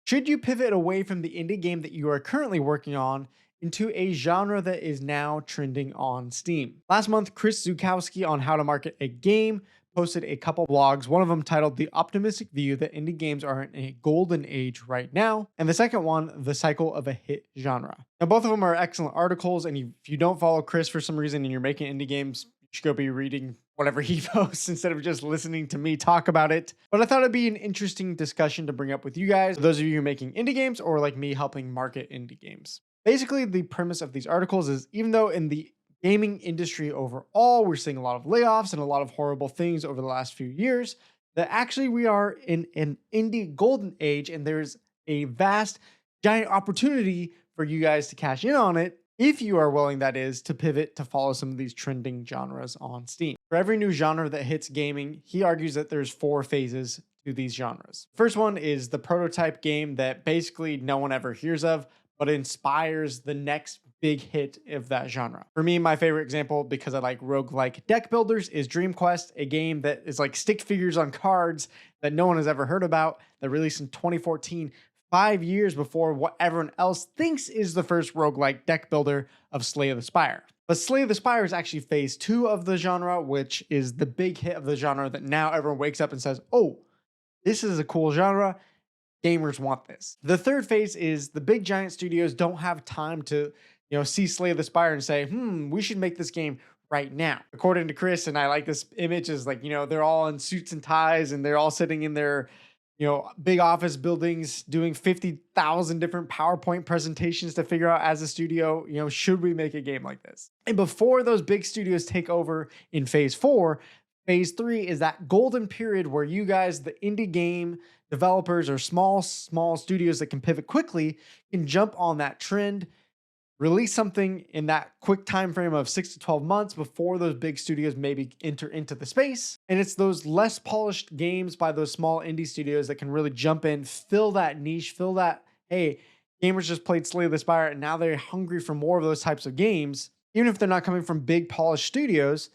Should you pivot away from the indie game that you are currently working on into a genre that is now trending on Steam? Last month, Chris Zukowski on how to market a game posted a couple blogs, one of them titled The Optimistic View that Indie Games Are in a Golden Age Right Now, and the second one, The Cycle of a Hit Genre. Now, both of them are excellent articles, and if you don't follow Chris for some reason and you're making indie games, you should go be reading whatever he posts instead of just listening to me talk about it. But I thought it'd be an interesting discussion to bring up with you guys, those of you making indie games or like me helping market indie games. Basically, the premise of these articles is even though in the gaming industry overall, we're seeing a lot of layoffs and a lot of horrible things over the last few years, that actually we are in an indie golden age and there's a vast, giant opportunity for you guys to cash in on it if you are willing, that is, to pivot to follow some of these trending genres on Steam. For every new genre that hits gaming, he argues that there's 4 phases to these genres. First one is the prototype game that basically no one ever hears of, but inspires the next big hit of that genre. For me, my favorite example, because I like roguelike deck builders, is Dream Quest, a game that is like stick figures on cards that no one has ever heard about, that released in 2014, 5 years before what everyone else thinks is the first roguelike deck builder of Slay of the Spire. But Slay of the Spire is actually phase 2 of the genre, which is the big hit of the genre that now everyone wakes up and says, oh, this is a cool genre. Gamers want this. The third phase is the big giant studios don't have time to, see Slay of the Spire and say, we should make this game right now. According to Chris, and I like this image, is like, they're all in suits and ties and they're all sitting in their big office buildings doing 50,000 different PowerPoint presentations to figure out as a studio, should we make a game like this? And before those big studios take over in phase 4, phase 3 is that golden period where you guys, the indie game developers or small studios that can pivot quickly, can jump on that trend, release something in that quick time frame of 6 to 12 months before those big studios maybe enter into the space. And it's those less polished games by those small indie studios that can really jump in, fill that niche, fill that, hey, gamers just played Slay of the Spire and now they're hungry for more of those types of games. Even if they're not coming from big polished studios,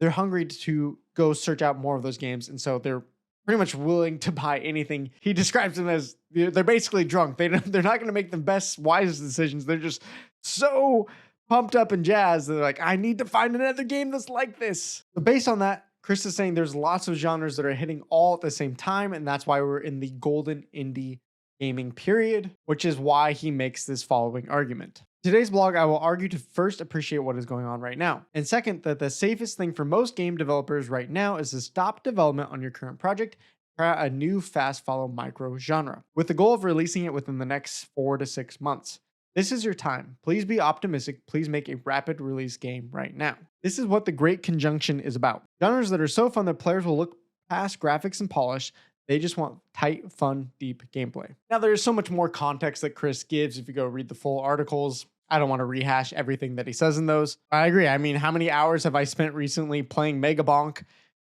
they're hungry to go search out more of those games. And so they're pretty much willing to buy anything. He describes them as they're basically drunk. They're not going to make the best, wisest decisions. They're just so pumped up and jazzed. They're like, I need to find another game that's like this. But based on that, Chris is saying there's lots of genres that are hitting all at the same time. And that's why we're in the golden indie gaming period, which is why he makes this following argument. Today's blog, I will argue to first appreciate what is going on right now. And second, that the safest thing for most game developers right now is to stop development on your current project, try out a new fast follow micro genre, with the goal of releasing it within the next 4 to 6 months. This is your time. Please be optimistic. Please make a rapid release game right now. This is what the Great Conjunction is about. Genres that are so fun that players will look past graphics and polish. They just want tight, fun, deep gameplay. Now, there's so much more context that Chris gives if you go read the full articles. I don't want to rehash everything that he says in those. I agree. I mean, how many hours have I spent recently playing Mega Bonk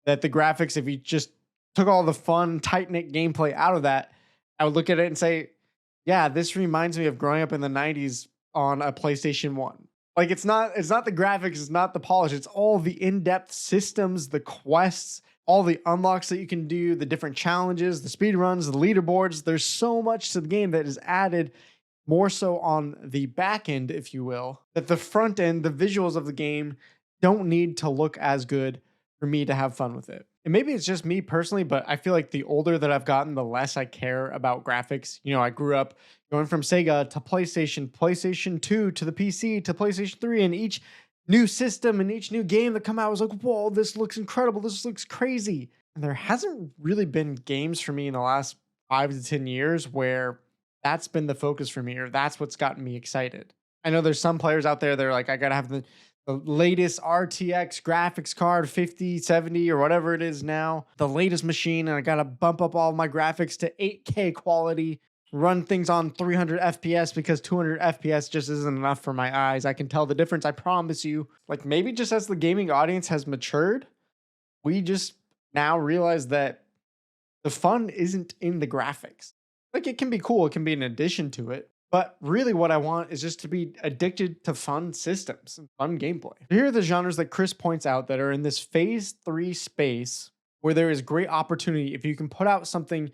that the graphics, if you just took all the fun, tight-knit gameplay out of that, I would look at it and say, yeah, this reminds me of growing up in the 90s on a PlayStation 1. Like, it's not the graphics, it's not the polish, it's all the in-depth systems, the quests, all the unlocks that you can do, the different challenges, the speed runs, the leaderboards. There's so much to the game that is added more so on the back end, if you will, that the front end, the visuals of the game don't need to look as good for me to have fun with it. And maybe it's just me personally, but I feel like the older that I've gotten, the less I care about graphics. I grew up going from Sega to PlayStation 2 to the PC to PlayStation 3, and each new system and each new game that come out was like, whoa, this looks incredible. This looks crazy. And there hasn't really been games for me in the last 5 to 10 years where that's been the focus for me, or that's what's gotten me excited. I know there's some players out there that are like, I got to have the latest RTX graphics card, 5070 or whatever it is now, the latest machine, and I got to bump up all my graphics to 8K quality, run things on 300 FPS because 200 FPS just isn't enough for my eyes. I can tell the difference, I promise you. Like, maybe just as the gaming audience has matured, we just now realize that the fun isn't in the graphics. Like, it can be cool, it can be an addition to it, but really what I want is just to be addicted to fun systems and fun gameplay. Here are the genres that Chris points out that are in this phase 3 space where there is great opportunity if you can put out something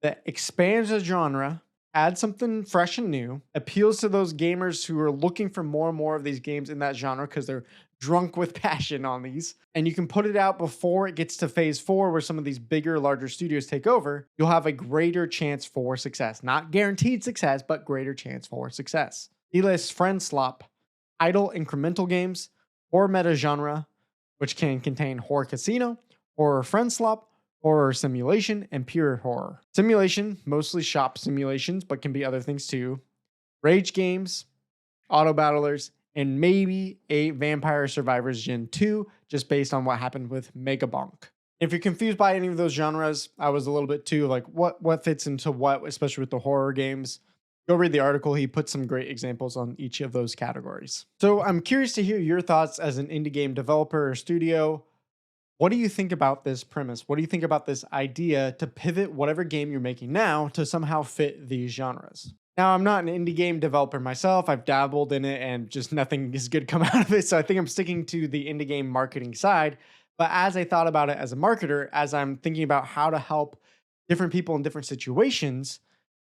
that expands a genre add something fresh and new, appeals to those gamers who are looking for more and more of these games in that genre because they're drunk with passion on these, and you can put it out before it gets to phase 4 where some of these bigger, larger studios take over, you'll have a greater chance for success. Not guaranteed success, but greater chance for success. He lists friend slop, idle incremental games, horror meta genre, which can contain horror casino, horror friend slop, horror simulation, and pure horror. Simulation, mostly shop simulations, but can be other things too. Rage games, auto battlers, and maybe a Vampire Survivors Gen 2, just based on what happened with Megabonk. If you're confused by any of those genres, I was a little bit too, like what fits into what, especially with the horror games. Go read the article. He put some great examples on each of those categories. So I'm curious to hear your thoughts as an indie game developer or studio. What do you think about this premise? What do you think about this idea to pivot whatever game you're making now to somehow fit these genres? Now, I'm not an indie game developer myself. I've dabbled in it and just nothing is good come out of it. So I think I'm sticking to the indie game marketing side. But as I thought about it as a marketer, as I'm thinking about how to help different people in different situations,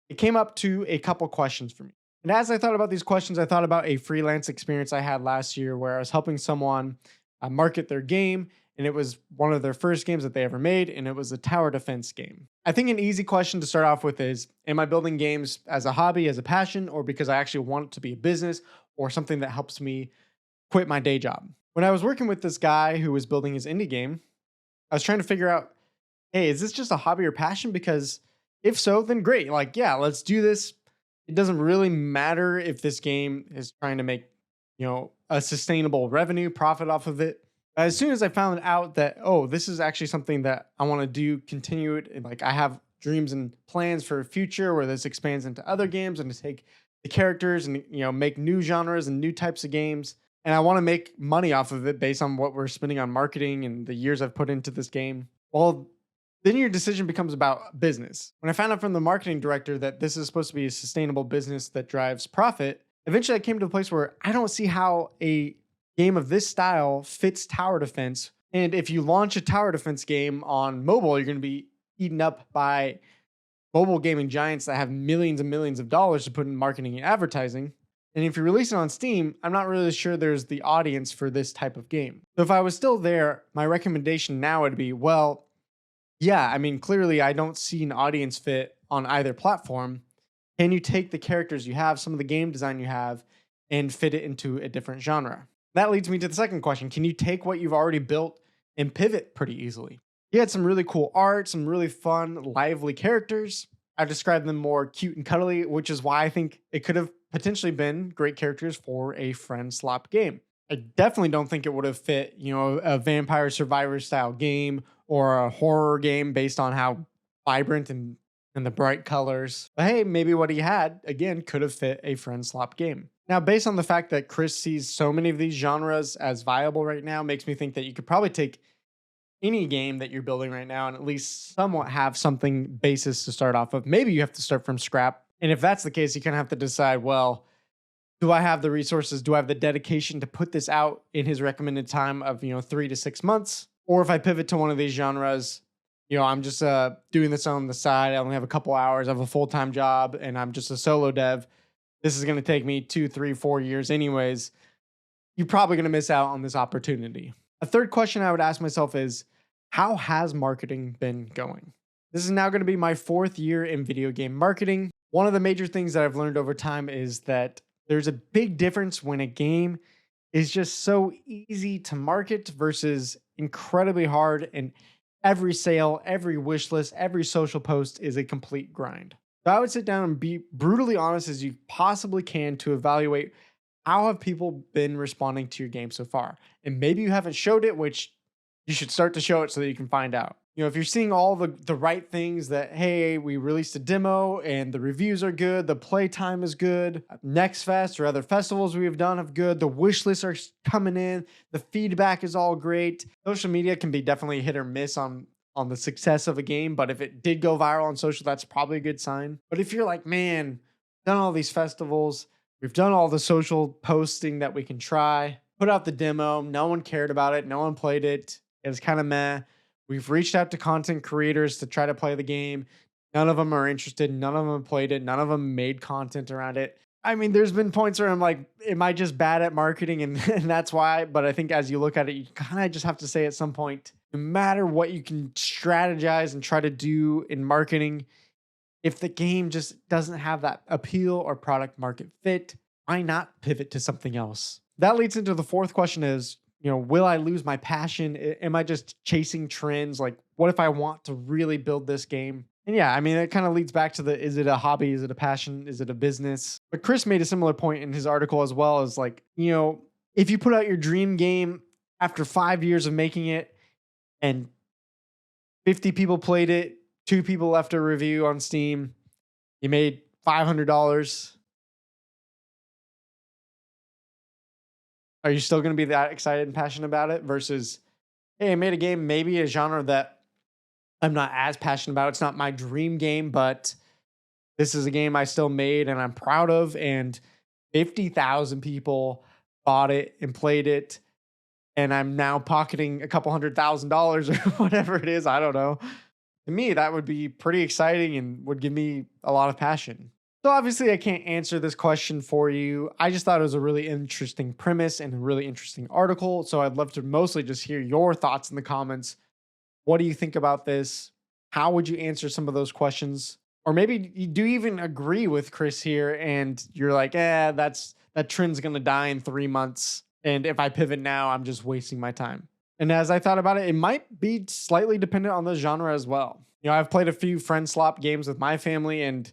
it came up to a couple questions for me. And as I thought about these questions, I thought about a freelance experience I had last year where I was helping someone market their game. And it was one of their first games that they ever made, and it was a tower defense game. I think an easy question to start off with is, am I building games as a hobby, as a passion, or because I actually want it to be a business or something that helps me quit my day job? When I was working with this guy who was building his indie game, I was trying to figure out, hey, is this just a hobby or passion? Because if so, then great. Like, yeah, let's do this. It doesn't really matter if this game is trying to make, a sustainable revenue profit off of it. As soon as I found out that, oh, this is actually something that I want to do, continue it, and like I have dreams and plans for a future where this expands into other games and to take the characters and make new genres and new types of games. And I want to make money off of it based on what we're spending on marketing and the years I've put into this game. Well, then your decision becomes about business. When I found out from the marketing director that this is supposed to be a sustainable business that drives profit, eventually I came to a place where I don't see how a game of this style fits tower defense. And if you launch a tower defense game on mobile, you're going to be eaten up by mobile gaming giants that have millions and millions of dollars to put in marketing and advertising. And if you release it on Steam, I'm not really sure there's the audience for this type of game. So if I was still there, my recommendation now would be, well, yeah, I mean, clearly I don't see an audience fit on either platform. Can you take the characters you have, some of the game design you have, and fit it into a different genre? That leads me to the second question. Can you take what you've already built and pivot pretty easily? He had some really cool art, some really fun, lively characters. I've described them more cute and cuddly, which is why I think it could have potentially been great characters for a friend slop game. I definitely don't think it would have fit, a Vampire Survivor style game or a horror game based on how vibrant and the bright colors. But hey, maybe what he had, again, could have fit a friend slop game. Now, based on the fact that Chris sees so many of these genres as viable right now, makes me think that you could probably take any game that you're building right now and at least somewhat have something basis to start off of. Maybe you have to start from scrap. And if that's the case, you kind of have to decide, well, do I have the resources? Do I have the dedication to put this out in his recommended time of, 3 to 6 months? Or if I pivot to one of these genres, I'm just doing this on the side. I only have a couple hours. I have a full-time job and I'm just a solo dev. This is going to take me 2, 3, 4 years anyways. You're probably going to miss out on this opportunity. A third question I would ask myself is, how has marketing been going? This is now going to be my 4th year in video game marketing. One of the major things that I've learned over time is that there's a big difference when a game is just so easy to market versus incredibly hard, and every sale, every wish list, every social post is a complete grind. So I would sit down and be brutally honest as you possibly can to evaluate how have people been responding to your game so far. And maybe you haven't showed it, which you should start to show it so that you can find out. If you're seeing all the right things that, hey, we released a demo and the reviews are good, the playtime is good, Next Fest or other festivals we've done have good, the wish lists are coming in, the feedback is all great. Social media can be definitely hit or miss on the success of a game, but if it did go viral on social, that's probably a good sign. But if you're like, man, done all these festivals, we've done all the social posting that we can try, put out the demo, no one cared about it, no one played it, it was kind of meh. We've reached out to content creators to try to play the game. None of them are interested. None of them played it. None of them made content around it. I mean, there's been points where I'm like, am I just bad at marketing? And, and that's why. But I think as you look at it, you kind of just have to say at some point, no matter what you can strategize and try to do in marketing, if the game just doesn't have that appeal or product market fit, why not pivot to something else? That leads into the fourth question is, will I lose my passion? Am I just chasing trends? Like, what if I want to really build this game? And yeah, I mean, it kind of leads back to is it a hobby? Is it a passion? Is it a business? But Chris made a similar point in his article as well, as like, if you put out your dream game after 5 years of making it and 50 people played it, 2 people left a review on Steam, you made $500. Are you still going to be that excited and passionate about it versus, hey, I made a game, maybe a genre that I'm not as passionate about. It's not my dream game, but this is a game I still made and I'm proud of. And 50,000 people bought it and played it. And I'm now pocketing a couple $100,000 or whatever it is. I don't know. To me, that would be pretty exciting and would give me a lot of passion. So obviously I can't answer this question for you. I just thought it was a really interesting premise and a really interesting article. So I'd love to mostly just hear your thoughts in the comments. What do you think about this? How would you answer some of those questions? Or maybe you do even agree with Chris here and you're like, that trend's going to die in 3 months. And if I pivot now, I'm just wasting my time. And as I thought about it, it might be slightly dependent on the genre as well. I've played a few friend slop games with my family and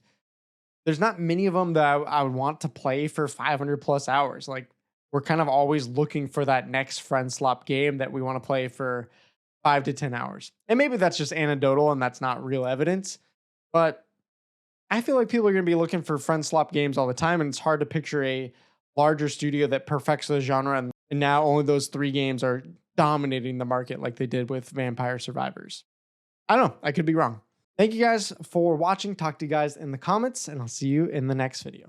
there's not many of them that I would want to play for 500 plus hours. Like we're kind of always looking for that next friend slop game that we want to play for 5 to 10 hours. And maybe that's just anecdotal and that's not real evidence, but I feel like people are going to be looking for friend slop games all the time. And it's hard to picture a larger studio that perfects the genre. And now only those 3 games are dominating the market like they did with Vampire Survivors. I don't know. I could be wrong. Thank you guys for watching. Talk to you guys in the comments and I'll see you in the next video.